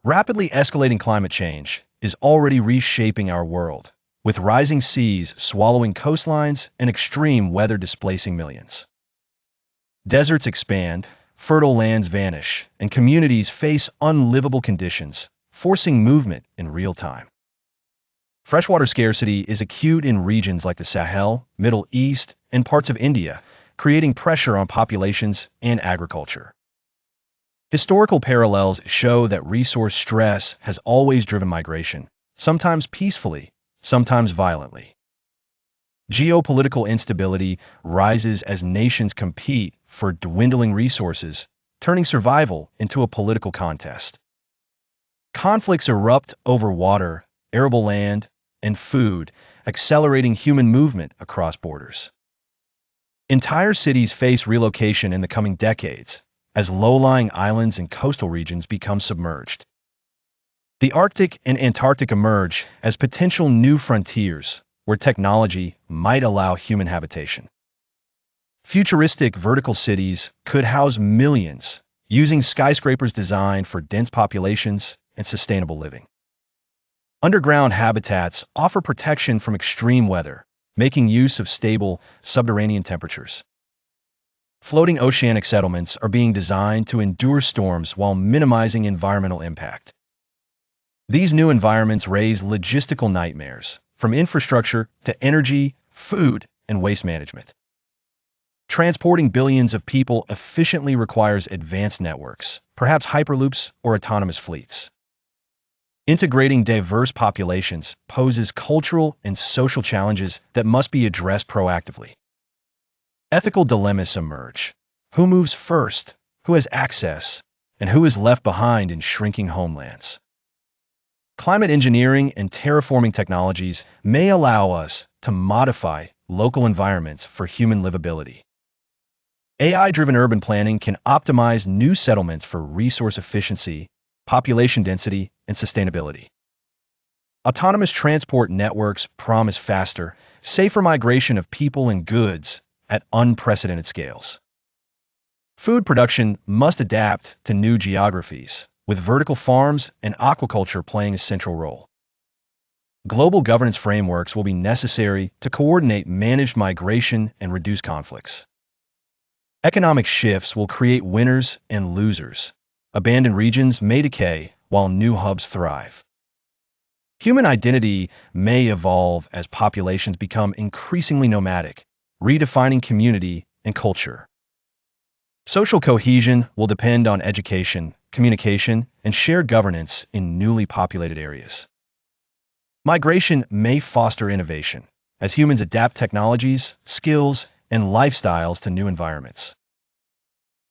Rapidly escalating climate change is already reshaping our world, with rising seas swallowing coastlines and extreme weather displacing millions. Deserts expand, fertile lands vanish, and communities face unlivable conditions, forcing movement in real time. Freshwater scarcity is acute in regions like the Sahel, Middle East, and parts of India, creating pressure on populations and agriculture. Historical parallels show that resource stress has always driven migration, sometimes peacefully, sometimes violently. Geopolitical instability rises as nations compete for dwindling resources, turning survival into a political contest. Conflicts erupt over water, arable land, and food, accelerating human movement across borders. Entire cities face relocation in the coming decades, as low-lying islands and coastal regions become submerged. The Arctic and Antarctic emerge as potential new frontiers where technology might allow human habitation. Futuristic vertical cities could house millions, using skyscrapers designed for dense populations and sustainable living. Underground habitats offer protection from extreme weather, making use of stable subterranean temperatures. Floating oceanic settlements are being designed to endure storms while minimizing environmental impact. These new environments raise logistical nightmares, from infrastructure to energy, food, and waste management. Transporting billions of people efficiently requires advanced networks, perhaps hyperloops or autonomous fleets. Integrating diverse populations poses cultural and social challenges that must be addressed proactively. Ethical dilemmas emerge. Who moves first? Who has access? And who is left behind in shrinking homelands? Climate engineering and terraforming technologies may allow us to modify local environments for human livability. AI-driven urban planning can optimize new settlements for resource efficiency, population density, and sustainability. Autonomous transport networks promise faster, safer migration of people and goods at unprecedented scales. Food production must adapt to new geographies, with vertical farms and aquaculture playing a central role. Global governance frameworks will be necessary to coordinate managed migration and reduce conflicts. Economic shifts will create winners and losers. Abandoned regions may decay while new hubs thrive. Human identity may evolve as populations become increasingly nomadic, redefining community and culture. Social cohesion will depend on education, communication, and shared governance in newly populated areas. Migration may foster innovation as humans adapt technologies, skills, and lifestyles to new environments.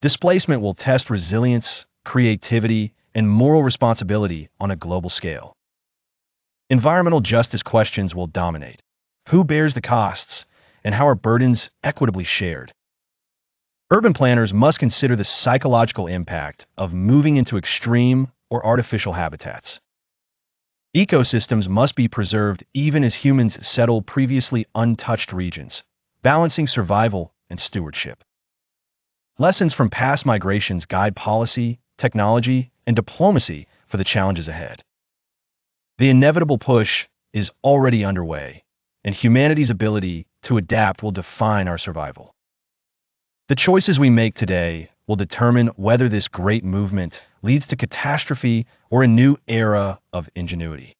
Displacement will test resilience, creativity, and moral responsibility on a global scale. Environmental justice questions will dominate. Who bears the costs, and how are burdens equitably shared? Urban planners must consider the psychological impact of moving into extreme or artificial habitats. Ecosystems must be preserved even as humans settle previously untouched regions, balancing survival and stewardship. Lessons from past migrations guide policy, technology, and diplomacy for the challenges ahead. The inevitable push is already underway, and humanity's ability to adapt will define our survival. The choices we make today will determine whether this great movement leads to catastrophe or a new era of ingenuity.